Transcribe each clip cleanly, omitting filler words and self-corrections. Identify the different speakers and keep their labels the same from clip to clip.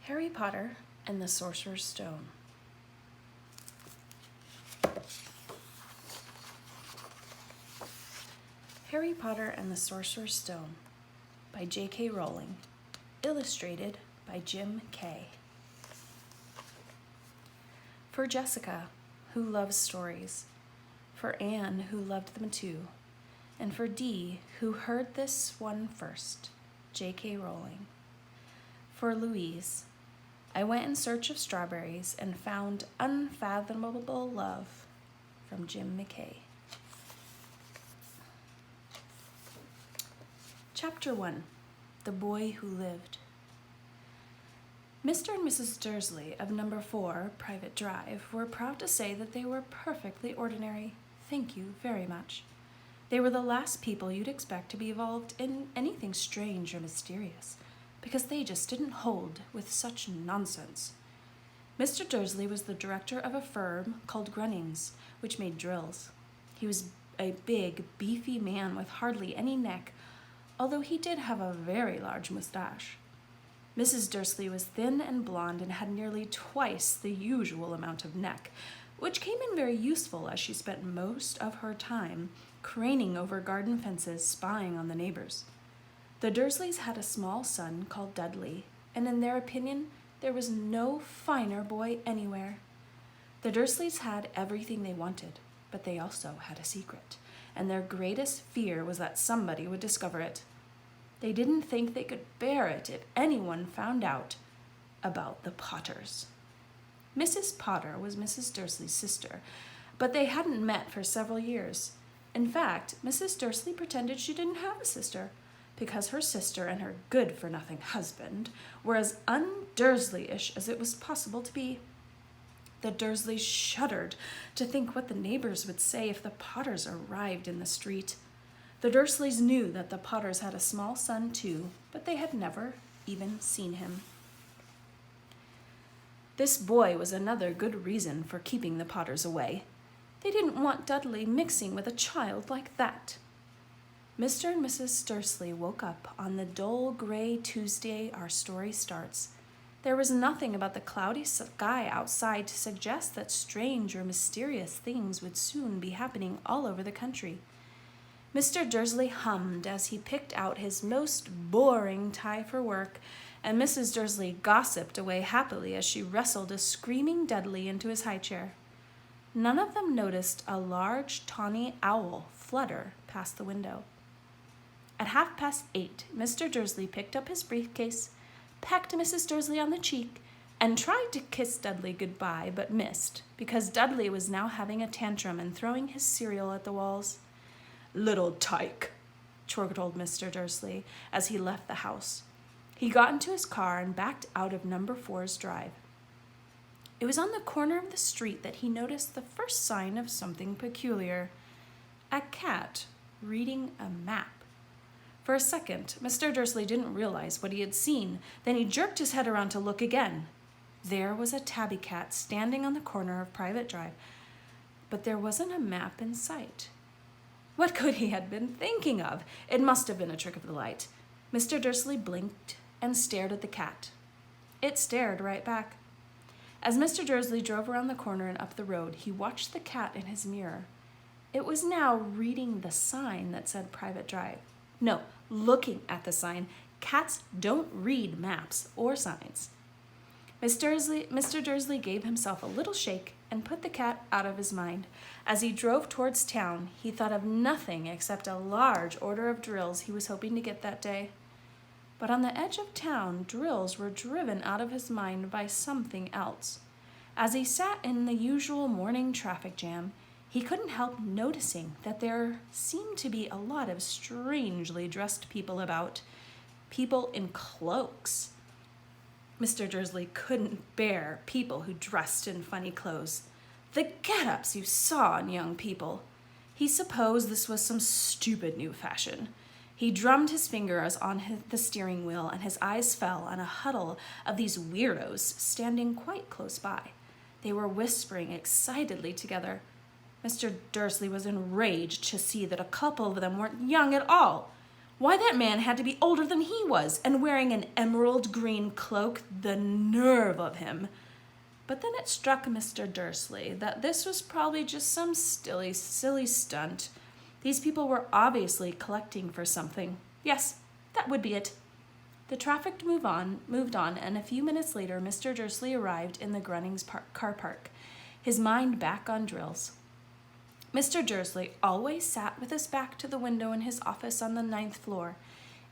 Speaker 1: Harry Potter and the Sorcerer's Stone. Harry Potter and the Sorcerer's Stone by J.K. Rowling, illustrated by Jim Kay. For Jessica, who loves stories, for Anne, who loved them too, and for Dee, who heard this one first, J.K. Rowling. For Louise, I went in search of strawberries and found unfathomable love, from Jim McKay. Chapter 1, The Boy Who Lived. Mr. and Mrs. Dursley of number 4 Private Drive were proud to say that they were perfectly ordinary. Thank you very much. They were the last people you'd expect to be involved in anything strange or mysterious, because they just didn't hold with such nonsense. Mr. Dursley was the director of a firm called Grunnings, which made drills. He was a big, beefy man with hardly any neck, although he did have a very large mustache. Mrs. Dursley was thin and blonde and had nearly twice the usual amount of neck, which came in very useful as she spent most of her time craning over garden fences, spying on the neighbors. The Dursleys had a small son called Dudley, and in their opinion, there was no finer boy anywhere. The Dursleys had everything they wanted, but they also had a secret, and their greatest fear was that somebody would discover it. They didn't think they could bear it if anyone found out about the Potters. Mrs. Potter was Mrs. Dursley's sister, but they hadn't met for several years. In fact, Mrs. Dursley pretended she didn't have a sister, because her sister and her good-for-nothing husband were as un-Dursley-ish as it was possible to be. The Dursleys shuddered to think what the neighbors would say if the Potters arrived in the street. The Dursleys knew that the Potters had a small son too, but they had never even seen him. This boy was another good reason for keeping the Potters away. They didn't want Dudley mixing with a child like that. Mr. and Mrs. Dursley woke up on the dull gray Tuesday our story starts. There was nothing about the cloudy sky outside to suggest that strange or mysterious things would soon be happening all over the country. Mr. Dursley hummed as he picked out his most boring tie for work, and Mrs. Dursley gossiped away happily as she wrestled a screaming Dudley into his high chair. None of them noticed a large tawny owl flutter past the window. At 8:30, Mr. Dursley picked up his briefcase, pecked Mrs. Dursley on the cheek, and tried to kiss Dudley goodbye, but missed, because Dudley was now having a tantrum and throwing his cereal at the walls. "Little tyke," chortled Mr. Dursley as he left the house. He got into his car and backed out of number 4's drive. It was on the corner of the street that he noticed the first sign of something peculiar: a cat reading a map. For a second, Mr. Dursley didn't realize what he had seen. Then he jerked his head around to look again. There was a tabby cat standing on the corner of Private Drive, but there wasn't a map in sight. What could he have been thinking of? It must have been a trick of the light. Mr. Dursley blinked and stared at the cat. It stared right back. As Mr. Dursley drove around the corner and up the road, he watched the cat in his mirror. It was now reading the sign that said Private Drive. No, looking at the sign. Cats don't read maps or signs. Mr. Dursley gave himself a little shake and put the cat out of his mind. As he drove towards town, he thought of nothing except a large order of drills he was hoping to get that day. But on the edge of town, drills were driven out of his mind by something else. As he sat in the usual morning traffic jam, he couldn't help noticing that there seemed to be a lot of strangely dressed people about, people in cloaks. Mr. Dursley couldn't bear people who dressed in funny clothes. The get-ups you saw in young people. He supposed this was some stupid new fashion. He drummed his fingers on the steering wheel, and his eyes fell on a huddle of these weirdos standing quite close by. They were whispering excitedly together. Mr. Dursley was enraged to see that a couple of them weren't young at all. Why that man had to be older than he was and wearing an emerald green cloak, the nerve of him. But then it struck Mr. Dursley that this was probably just some silly stunt. These people were obviously collecting for something. Yes, that would be it. The traffic moved on, and a few minutes later, Mr. Dursley arrived in the Grunnings car park, his mind back on drills. Mr. Dursley always sat with his back to the window in his office on the 9th floor.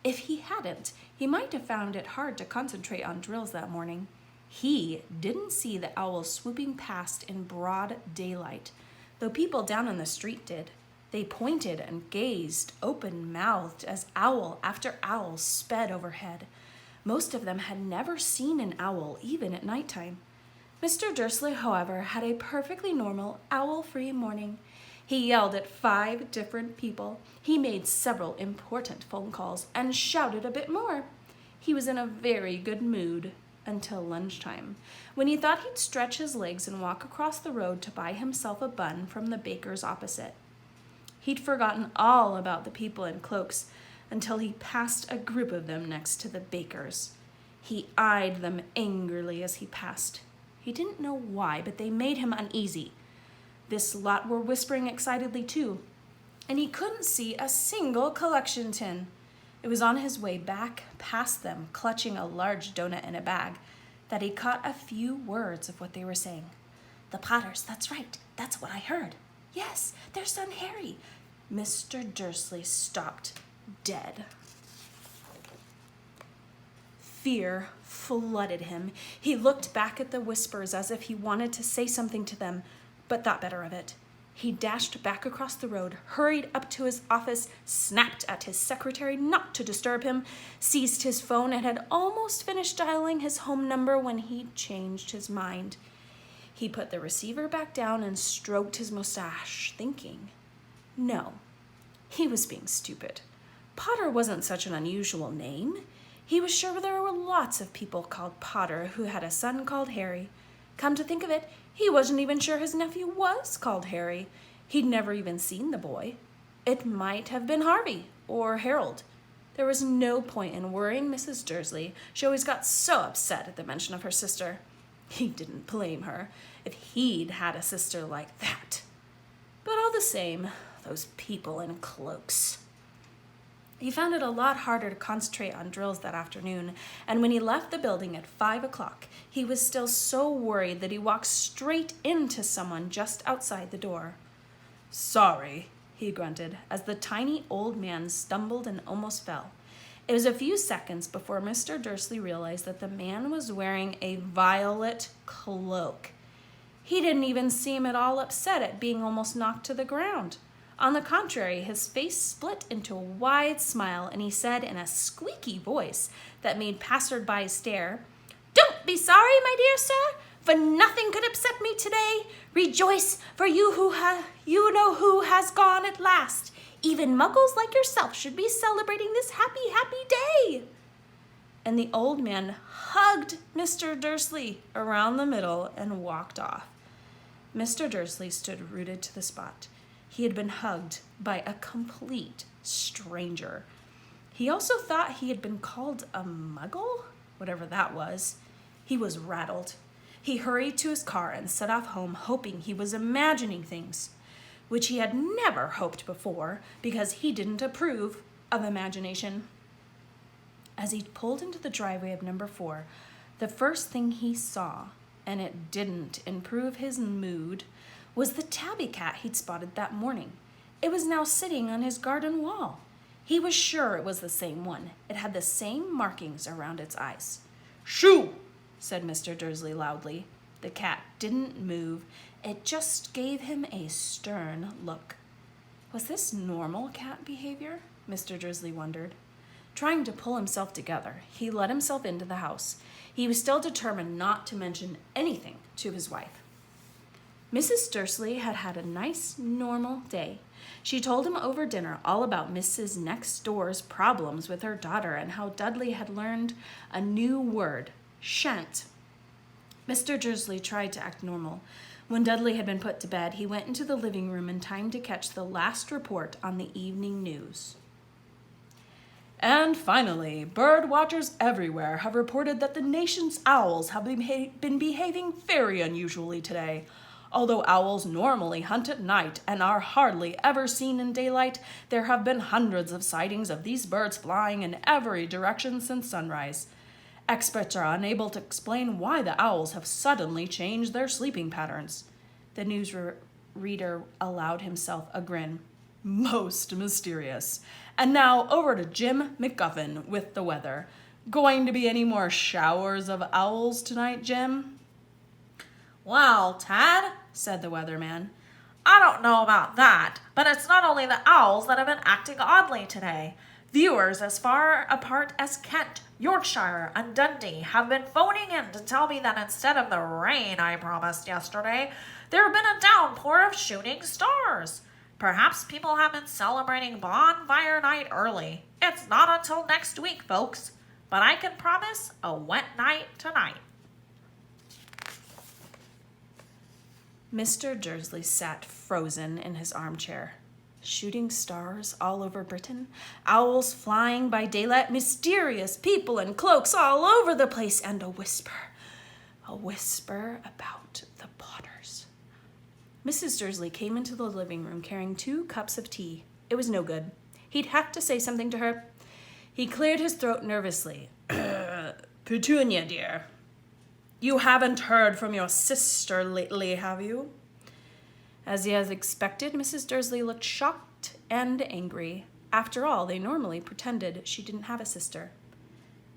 Speaker 1: If he hadn't, he might have found it hard to concentrate on drills that morning. He didn't see the owl swooping past in broad daylight, though people down on the street did. They pointed and gazed, open-mouthed, as owl after owl sped overhead. Most of them had never seen an owl, even at nighttime. Mr. Dursley, however, had a perfectly normal, owl-free morning. He yelled at 5 different people. He made several important phone calls and shouted a bit more. He was in a very good mood until lunchtime, when he thought he'd stretch his legs and walk across the road to buy himself a bun from the baker's opposite. He'd forgotten all about the people in cloaks until he passed a group of them next to the baker's. He eyed them angrily as he passed. He didn't know why, but they made him uneasy. This lot were whispering excitedly too, and he couldn't see a single collection tin. It was on his way back past them, clutching a large donut in a bag, that he caught a few words of what they were saying. "The Potters, that's right. That's what I heard. Yes, their son Harry." Mr. Dursley stopped dead. Fear flooded him. He looked back at the whispers as if he wanted to say something to them, but thought better of it. He dashed back across the road, hurried up to his office, snapped at his secretary not to disturb him, seized his phone, and had almost finished dialing his home number when he changed his mind. He put the receiver back down and stroked his mustache, thinking. No, he was being stupid. Potter wasn't such an unusual name. He was sure there were lots of people called Potter who had a son called Harry. Come to think of it, he wasn't even sure his nephew was called Harry. He'd never even seen the boy. It might have been Harvey or Harold. There was no point in worrying Mrs. Dursley. She always got so upset at the mention of her sister. He didn't blame her if he'd had a sister like that. But all the same, those people in cloaks. He found it a lot harder to concentrate on drills that afternoon, and when he left the building at 5 o'clock, he was still so worried that he walked straight into someone just outside the door. "Sorry," he grunted, as the tiny old man stumbled and almost fell. It was a few seconds before Mr. Dursley realized that the man was wearing a violet cloak. He didn't even seem at all upset at being almost knocked to the ground. On the contrary, his face split into a wide smile, and he said in a squeaky voice that made passers-by stare, "Don't be sorry, my dear sir, for nothing could upset me today. Rejoice, for you know who has gone at last. Even muggles like yourself should be celebrating this happy, happy day." And the old man hugged Mr. Dursley around the middle and walked off. Mr. Dursley stood rooted to the spot. He had been hugged by a complete stranger. He also thought he had been called a muggle, whatever that was. He was rattled. He hurried to his car and set off home, hoping he was imagining things, which he had never hoped before because he didn't approve of imagination. As he pulled into the driveway of number 4, the first thing he saw, and it didn't improve his mood, was the tabby cat he'd spotted that morning. It was now sitting on his garden wall. He was sure it was the same one. It had the same markings around its eyes. "Shoo!" said Mr. Dursley loudly. The cat didn't move. It just gave him a stern look. Was this normal cat behavior? Mr. Dursley wondered. Trying to pull himself together, he let himself into the house. He was still determined not to mention anything to his wife. Mrs. Dursley had had a nice, normal day. She told him over dinner all about Mrs. Next Door's problems with her daughter and how Dudley had learned a new word, shan't. Mr. Dursley tried to act normal. When Dudley had been put to bed, he went into the living room in time to catch the last report on the evening news. And finally, bird watchers everywhere have reported that the nation's owls have been behaving very unusually today. Although owls normally hunt at night and are hardly ever seen in daylight, there have been hundreds of sightings of these birds flying in every direction since sunrise. Experts are unable to explain why the owls have suddenly changed their sleeping patterns. The reader allowed himself a grin. Most mysterious. And now over to Jim McGuffin with the weather. Going to be any more showers of owls tonight, Jim?
Speaker 2: Well, Ted, said the weatherman, I don't know about that, but it's not only the owls that have been acting oddly today. Viewers as far apart as Kent, Yorkshire, and Dundee have been phoning in to tell me that instead of the rain I promised yesterday, there have been a downpour of shooting stars. Perhaps people have been celebrating bonfire night early. It's not until next week, folks, but I can promise a wet night tonight.
Speaker 1: Mr. Dursley sat frozen in his armchair. Shooting stars all over Britain, owls flying by daylight, mysterious people in cloaks all over the place, and a whisper about the Potters. Mrs. Dursley came into the living room carrying 2 cups of tea. It was no good. He'd have to say something to her. He cleared his throat nervously. Petunia, dear, you haven't heard from your sister lately, have you? As he had expected, Mrs. Dursley looked shocked and angry. After all, they normally pretended she didn't have a sister.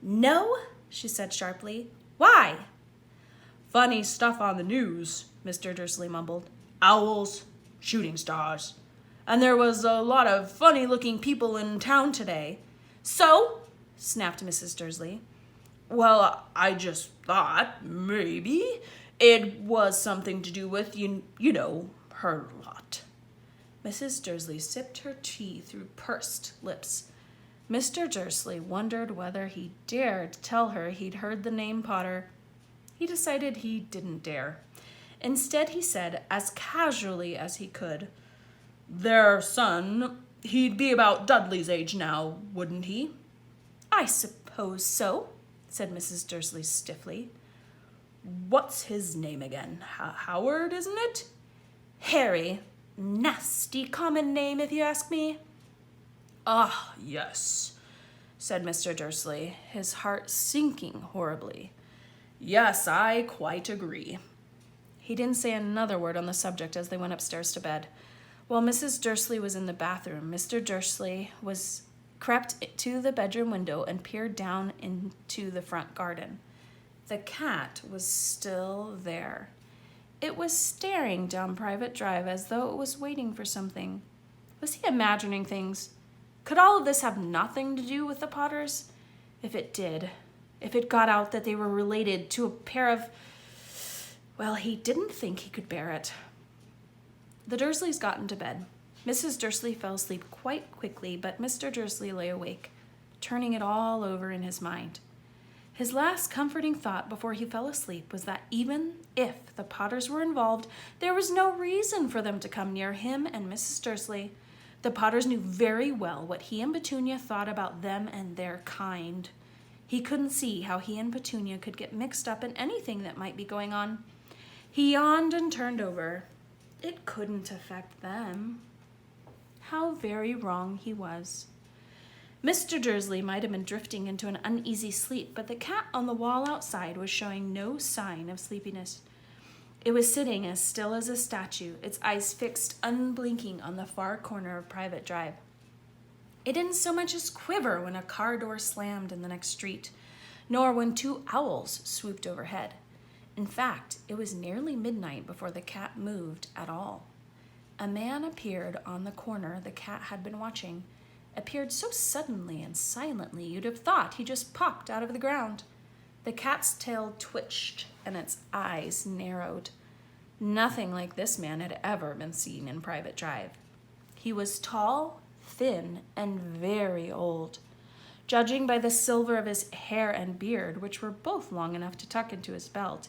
Speaker 1: No, she said sharply. Why? Funny stuff on the news, Mr. Dursley mumbled. Owls, shooting stars. And there was a lot of funny-looking people in town today. So? Snapped Mrs. Dursley. Well, I just thought maybe it was something to do with, you know, her lot. Mrs. Dursley sipped her tea through pursed lips. Mr. Dursley wondered whether he dared tell her he'd heard the name Potter. He decided he didn't dare. Instead, he said, as casually as he could, their son, he'd be about Dudley's age now, wouldn't he? I suppose so, said Mrs. Dursley stiffly. What's his name again? Howard, isn't it? Harry. Nasty common name, if you ask me. Ah, yes, said Mr. Dursley, his heart sinking horribly. Yes, I quite agree. He didn't say another word on the subject as they went upstairs to bed. While Mrs. Dursley was in the bathroom, Mr. Dursley crept to the bedroom window and peered down into the front garden. The cat was still there. It was staring down Private Drive as though it was waiting for something. Was he imagining things? Could all of this have nothing to do with the Potters? If it did, if it got out that they were related to a pair of... Well, he didn't think he could bear it. The Dursleys got into bed. Mrs. Dursley fell asleep quite quickly, but Mr. Dursley lay awake, turning it all over in his mind. His last comforting thought before he fell asleep was that even if the Potters were involved, there was no reason for them to come near him and Mrs. Dursley. The Potters knew very well what he and Petunia thought about them and their kind. He couldn't see how he and Petunia could get mixed up in anything that might be going on. He yawned and turned over. It couldn't affect them. How very wrong he was. Mr. Dursley might have been drifting into an uneasy sleep, but the cat on the wall outside was showing no sign of sleepiness. It was sitting as still as a statue, its eyes fixed unblinking on the far corner of Private Drive. It didn't so much as quiver when a car door slammed in the next street, nor when 2 owls swooped overhead. In fact, it was nearly midnight before the cat moved at all. A man appeared on the corner the cat had been watching, appeared so suddenly and silently you'd have thought he just popped out of the ground. The cat's tail twitched and its eyes narrowed. Nothing like this man had ever been seen in Private Drive. He was tall, thin, and very old. Judging by the silver of his hair and beard, which were both long enough to tuck into his belt,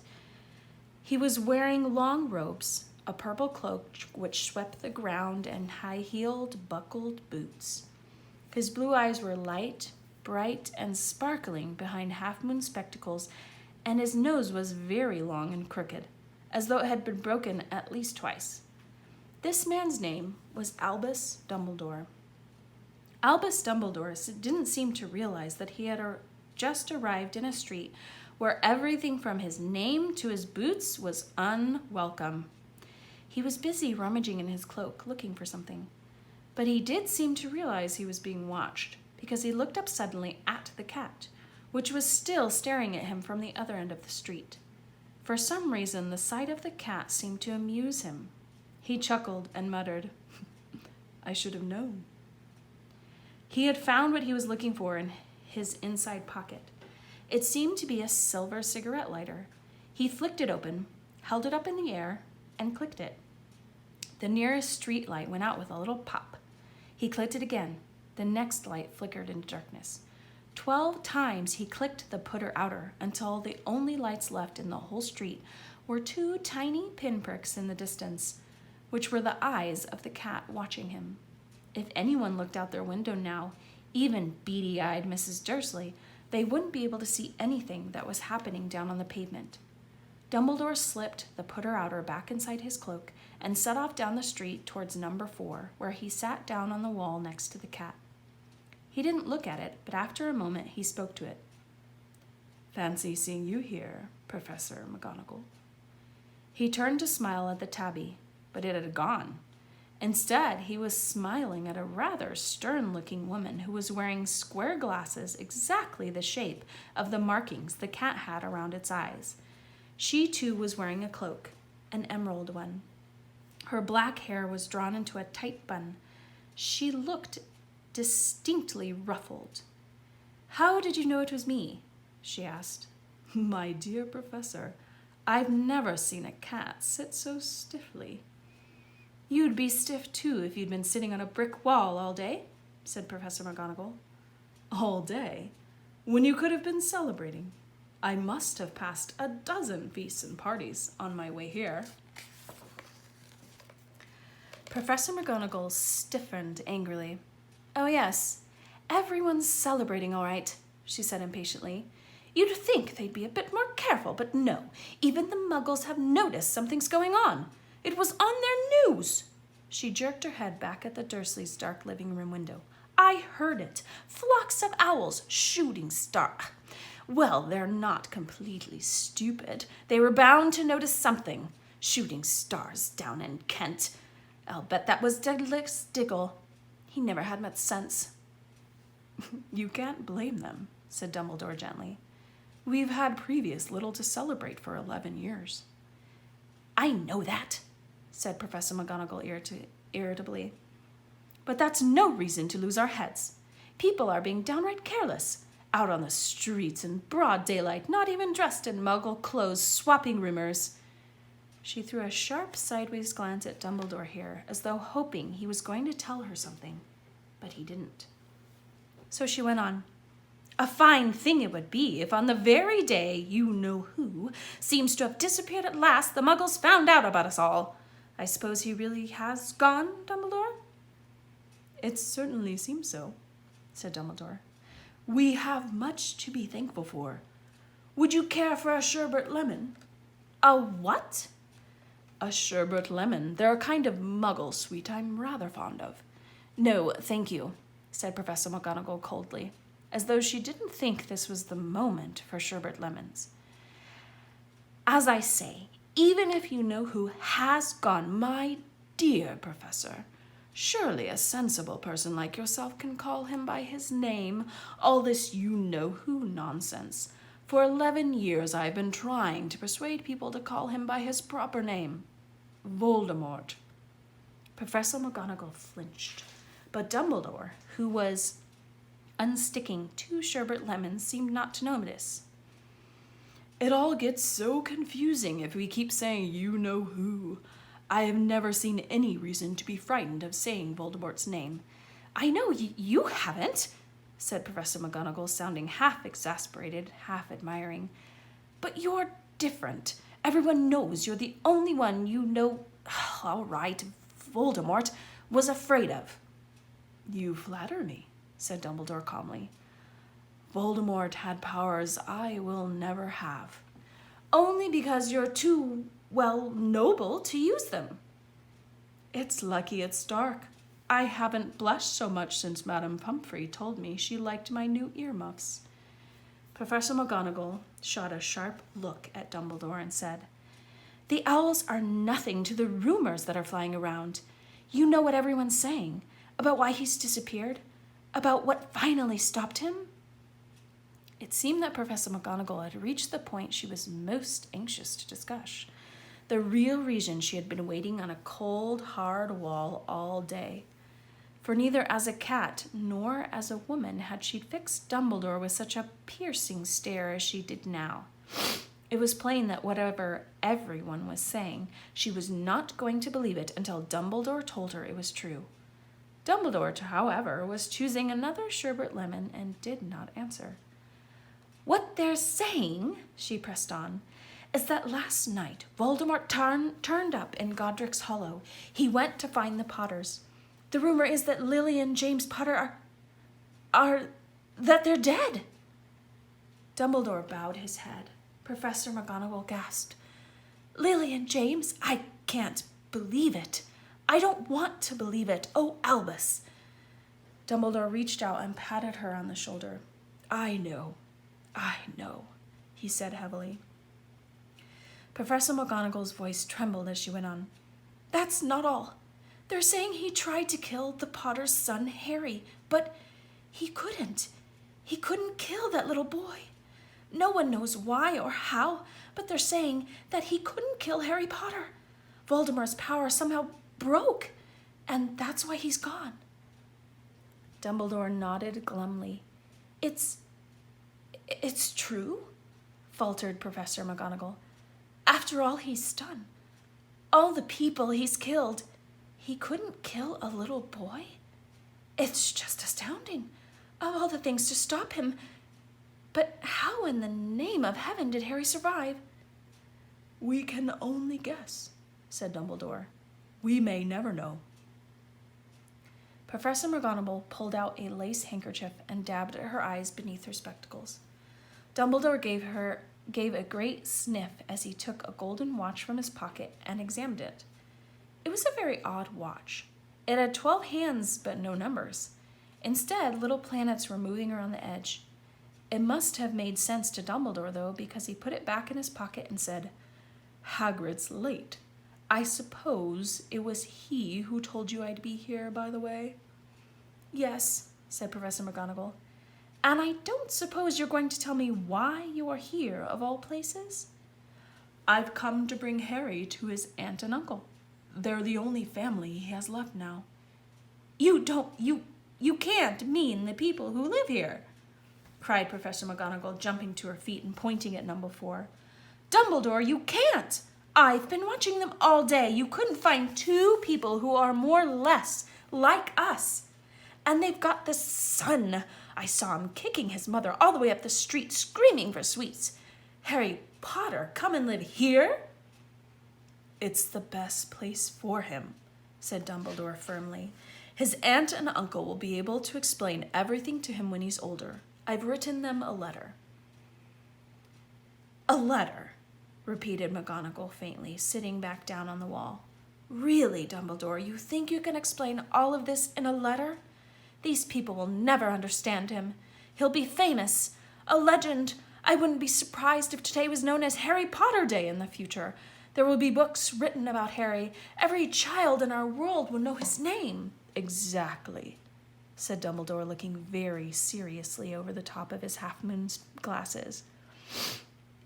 Speaker 1: he was wearing long robes, a purple cloak which swept the ground, and high-heeled, buckled boots. His blue eyes were light, bright and sparkling behind half-moon spectacles, and his nose was very long and crooked, as though it had been broken at least twice. This man's name was Albus Dumbledore. Albus Dumbledore didn't seem to realize that he had just arrived in a street where everything from his name to his boots was unwelcome. He was busy rummaging in his cloak, looking for something. But he did seem to realize he was being watched, because he looked up suddenly at the cat, which was still staring at him from the other end of the street. For some reason, the sight of the cat seemed to amuse him. He chuckled and muttered, "I should have known." He had found what he was looking for in his inside pocket. It seemed to be a silver cigarette lighter. He flicked it open, held it up in the air, and clicked it. The nearest street light went out with a little pop. He clicked it again. The next light flickered into darkness. 12 times he clicked the putter-outer until the only lights left in the whole street were 2 tiny pinpricks in the distance, which were the eyes of the cat watching him. If anyone looked out their window now, even beady-eyed Mrs. Dursley, they wouldn't be able to see anything that was happening down on the pavement. Dumbledore slipped the putter-outer back inside his cloak and set off down the street towards number 4, where he sat down on the wall next to the cat. He didn't look at it, but after a moment he spoke to it. "Fancy seeing you here, Professor McGonagall." He turned to smile at the tabby, but it had gone. Instead, he was smiling at a rather stern-looking woman who was wearing square glasses exactly the shape of the markings the cat had around its eyes. She, too, was wearing a cloak, an emerald one. Her black hair was drawn into a tight bun. She looked distinctly ruffled. "How did you know it was me?" she asked. "My dear Professor, I've never seen a cat sit so stiffly." "You'd be stiff, too, if you'd been sitting on a brick wall all day," said Professor McGonagall. "All day? When you could have been celebrating. I must have passed a dozen feasts and parties on my way here." Professor McGonagall stiffened angrily. "Oh, yes, everyone's celebrating all right," she said impatiently. "You'd think they'd be a bit more careful, but no, even the Muggles have noticed something's going on. It was on their news." She jerked her head back at the Dursleys' dark living room window. "I heard it. Flocks of owls, shooting star. Well, they're not completely stupid. They were bound to notice something. Shooting stars down in Kent. I'll bet that was Dedalus Diggle. He never had much sense." "You can't blame them," said Dumbledore gently. "We've had previous little to celebrate for 11 years. "I know that," said Professor McGonagall irritably. "But that's no reason to lose our heads. People are being downright careless, out on the streets in broad daylight, not even dressed in Muggle clothes, swapping rumors." She threw a sharp sideways glance at Dumbledore here, as though hoping he was going to tell her something, but he didn't. So she went on. "A fine thing it would be if on the very day you-know-who seems to have disappeared at last, the Muggles found out about us all. I suppose he really has gone, Dumbledore?" "It certainly seems so," said Dumbledore. "We have much to be thankful for. Would you care for a sherbet lemon?" "A what?" "A sherbet lemon. They're a kind of Muggle sweet I'm rather fond of." "No, thank you," said Professor McGonagall coldly, as though she didn't think this was the moment for sherbet lemons. "As I say, even if you know who has gone, my dear Professor, surely a sensible person like yourself can call him by his name. All this you-know-who nonsense. For 11 years I've been trying to persuade people to call him by his proper name. Voldemort." Professor McGonagall flinched, but Dumbledore, who was unsticking 2 sherbet lemons, seemed not to notice. "It all gets so confusing if we keep saying you-know-who. I have never seen any reason to be frightened of saying Voldemort's name." "I know you haven't," said Professor McGonagall, sounding half exasperated, half admiring. "But you're different. Everyone knows you're the only one you know, all right, Voldemort was afraid of." "You flatter me," said Dumbledore calmly. Voldemort had powers I will never have. Only because you're too, well, noble to use them. It's lucky it's dark. I haven't blushed so much since Madame Pomfrey told me she liked my new earmuffs. Professor McGonagall shot a sharp look at Dumbledore and said, The owls are nothing to the rumors that are flying around. You know what everyone's saying, about why he's disappeared, about what finally stopped him? It seemed that Professor McGonagall had reached the point she was most anxious to discuss. The real reason she had been waiting on a cold, hard wall all day. For neither as a cat nor as a woman had she fixed Dumbledore with such a piercing stare as she did now. It was plain that whatever everyone was saying, she was not going to believe it until Dumbledore told her it was true. Dumbledore, however, was choosing another sherbet lemon and did not answer. What they're saying, she pressed on, is that last night Voldemort turned up in Godric's Hollow. He went to find the Potters. The rumor is that Lily and James Potter that they're dead. Dumbledore bowed his head. Professor McGonagall gasped. Lily and James? I can't believe it. I don't want to believe it. Oh, Albus. Dumbledore reached out and patted her on the shoulder. I know, he said heavily. Professor McGonagall's voice trembled as she went on. That's not all. They're saying he tried to kill the Potter's son, Harry, but he couldn't. He couldn't kill that little boy. No one knows why or how, but they're saying that he couldn't kill Harry Potter. Voldemort's power somehow broke, and that's why he's gone. Dumbledore nodded glumly. It's true, faltered Professor McGonagall. After all he's done, all the people he's killed, he couldn't kill a little boy? It's just astounding. Of all the things to stop him. But how in the name of heaven did Harry survive? We can only guess, said Dumbledore. We may never know. Professor McGonagall pulled out a lace handkerchief and dabbed at her eyes beneath her spectacles. Dumbledore gave a great sniff as he took a golden watch from his pocket and examined it. It was a very odd watch. It had 12 hands but no numbers. Instead, little planets were moving around the edge. It must have made sense to Dumbledore, though, because he put it back in his pocket and said, Hagrid's late. I suppose it was he who told you I'd be here, by the way? Yes, said Professor McGonagall. And I don't suppose you're going to tell me why you are here, of all places? I've come to bring Harry to his aunt and uncle. They're the only family he has left now. You can't mean the people who live here, cried Professor McGonagall, jumping to her feet and pointing at number 4. Dumbledore, you can't! I've been watching them all day. You couldn't find 2 people who are more or less like us. And they've got this son. I saw him kicking his mother all the way up the street, screaming for sweets. Harry Potter, come and live here? It's the best place for him, said Dumbledore firmly. His aunt and uncle will be able to explain everything to him when he's older. I've written them a letter. A letter, repeated McGonagall faintly, sitting back down on the wall. Really, Dumbledore, you think you can explain all of this in a letter? These people will never understand him. He'll be famous, a legend. I wouldn't be surprised if today was known as Harry Potter Day in the future. There will be books written about Harry. Every child in our world will know his name. Exactly, said Dumbledore, looking very seriously over the top of his half-moon glasses.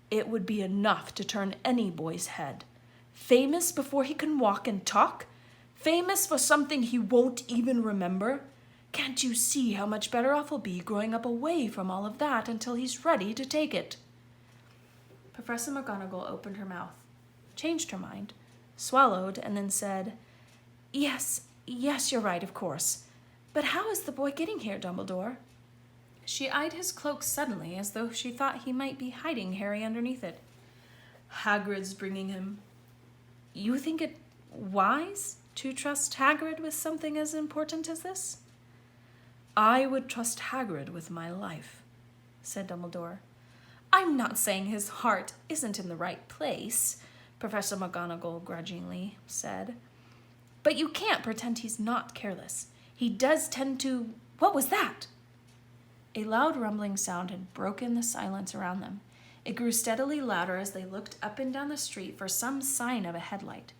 Speaker 1: It would be enough to turn any boy's head. Famous before he can walk and talk? Famous for something he won't even remember? Can't you see how much better off he'll be growing up away from all of that until he's ready to take it? Professor McGonagall opened her mouth, changed her mind, swallowed, and then said, Yes, you're right, of course. But how is the boy getting here, Dumbledore? She eyed his cloak suddenly, as though she thought he might be hiding Harry underneath it. Hagrid's bringing him. You think it wise to trust Hagrid with something as important as this? I would trust Hagrid with my life, said Dumbledore. I'm not saying his heart isn't in the right place, Professor McGonagall grudgingly said. But you can't pretend he's not careless. He does tend to... What was that? A loud rumbling sound had broken the silence around them. It grew steadily louder as they looked up and down the street for some sign of a headlight.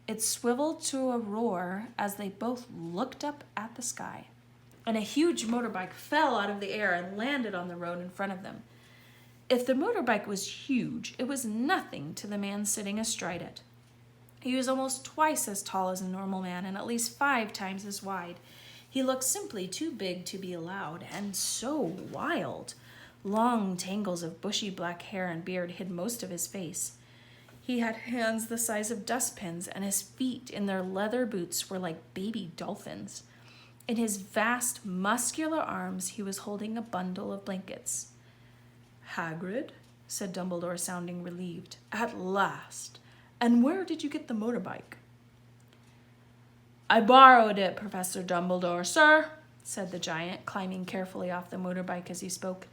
Speaker 1: It swiveled to a roar as they both looked up at the sky, and a huge motorbike fell out of the air and landed on the road in front of them. If the motorbike was huge, it was nothing to the man sitting astride it. He was almost twice as tall as a normal man and at least 5 times as wide. He looked simply too big to be loud and so wild. Long tangles of bushy black hair and beard hid most of his face. He had hands the size of dustpins, and his feet in their leather boots were like baby dolphins. In his vast, muscular arms, he was holding a bundle of blankets. Hagrid, said Dumbledore, sounding relieved. At last. And where did you get the motorbike? I borrowed it, Professor Dumbledore, sir, said the giant, climbing carefully off the motorbike as he spoke.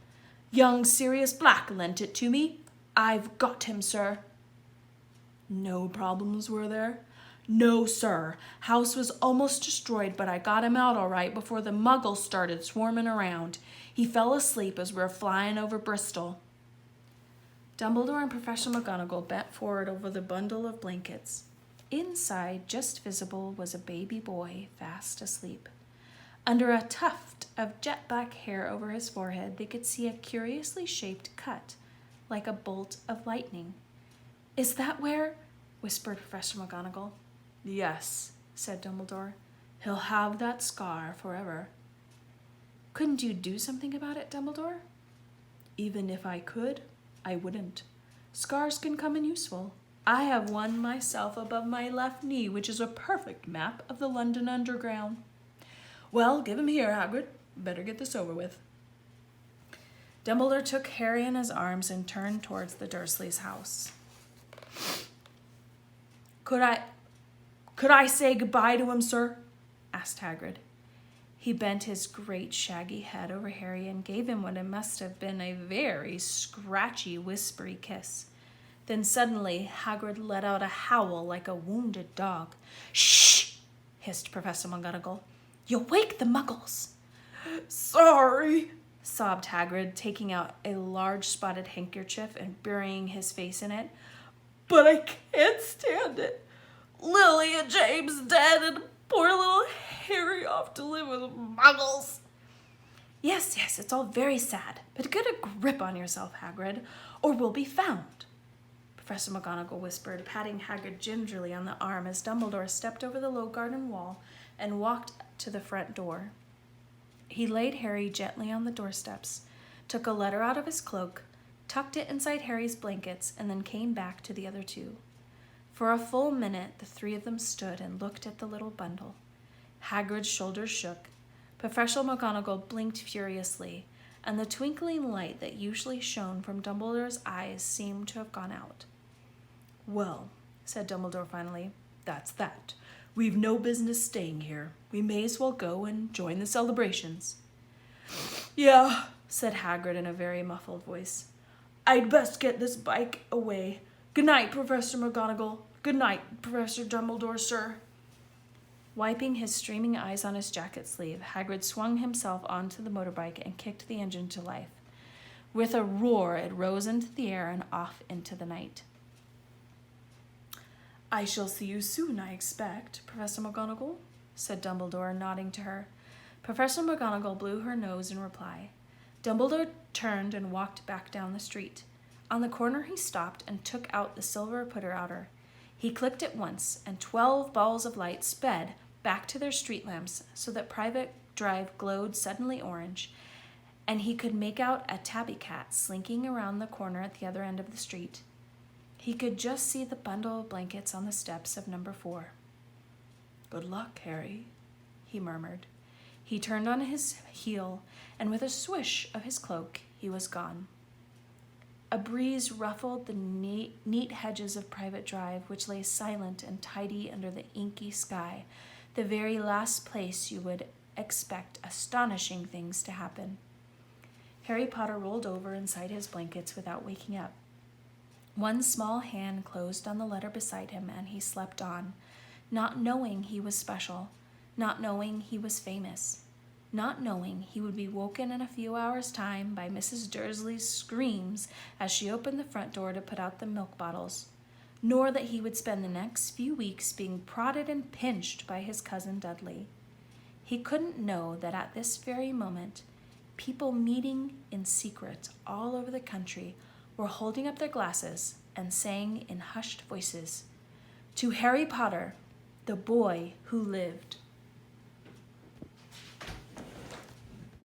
Speaker 1: Young Sirius Black lent it to me. I've got him, sir. No problems, were there? No, sir. House was almost destroyed, but I got him out all right before the muggles started swarming around. He fell asleep as we were flying over Bristol. Dumbledore and Professor McGonagall bent forward over the bundle of blankets. Inside, just visible, was a baby boy fast asleep. Under a tuft of jet black hair over his forehead, they could see a curiously shaped cut, like a bolt of lightning. Is that where? Whispered Professor McGonagall. Yes, said Dumbledore. He'll have that scar forever. Couldn't you do something about it, Dumbledore? Even if I could, I wouldn't. Scars can come in useful. I have one myself above my left knee, which is a perfect map of the London Underground. Well, give him here, Hagrid. Better get this over with. Dumbledore took Harry in his arms and turned towards the Dursleys' house. Could I say goodbye to him, sir? Asked Hagrid. He bent his great shaggy head over Harry and gave him what it must have been a very scratchy, whispery kiss. Then suddenly Hagrid let out a howl like a wounded dog. Shh! Hissed Professor McGonagall. You'll wake the muggles. Sorry, sobbed Hagrid, taking out a large spotted handkerchief and burying his face in it. But I can't stand it. Lily and James dead and poor little Harry off to live with muggles. Yes, it's all very sad, but get a grip on yourself, Hagrid, or we'll be found. Professor McGonagall whispered, patting Hagrid gingerly on the arm as Dumbledore stepped over the low garden wall and walked to the front door. He laid Harry gently on the doorsteps, took a letter out of his cloak, tucked it inside Harry's blankets, and then came back to the other two. For a full minute, the 3 of them stood and looked at the little bundle. Hagrid's shoulders shook. Professor McGonagall blinked furiously, and the twinkling light that usually shone from Dumbledore's eyes seemed to have gone out. Well, said Dumbledore finally, that's that. We've no business staying here. We may as well go and join the celebrations. Yeah, said Hagrid in a very muffled voice. I'd best get this bike away. Good night, Professor McGonagall. Good night, Professor Dumbledore, sir. Wiping his streaming eyes on his jacket sleeve, Hagrid swung himself onto the motorbike and kicked the engine to life. With a roar, it rose into the air and off into the night. I shall see you soon, I expect, Professor McGonagall, said Dumbledore, nodding to her. Professor McGonagall blew her nose in reply. Dumbledore turned and walked back down the street. On the corner he stopped and took out the silver putter-outer. He clicked it once, and 12 balls of light sped back to their street lamps so that Private Drive glowed suddenly orange, and he could make out a tabby cat slinking around the corner at the other end of the street. He could just see the bundle of blankets on the steps of number 4. Good luck, Harry, he murmured. He turned on his heel, and with a swish of his cloak, he was gone. A breeze ruffled the neat hedges of Private Drive, which lay silent and tidy under the inky sky, the very last place you would expect astonishing things to happen. Harry Potter rolled over inside his blankets without waking up. One small hand closed on the letter beside him, and he slept on, not knowing he was special, not knowing he was famous, not knowing he would be woken in a few hours' time by Mrs. Dursley's screams as she opened the front door to put out the milk bottles, nor that he would spend the next few weeks being prodded and pinched by his cousin Dudley. He couldn't know that at this very moment, people meeting in secret all over the country were holding up their glasses and saying in hushed voices, "To Harry Potter, the boy who lived."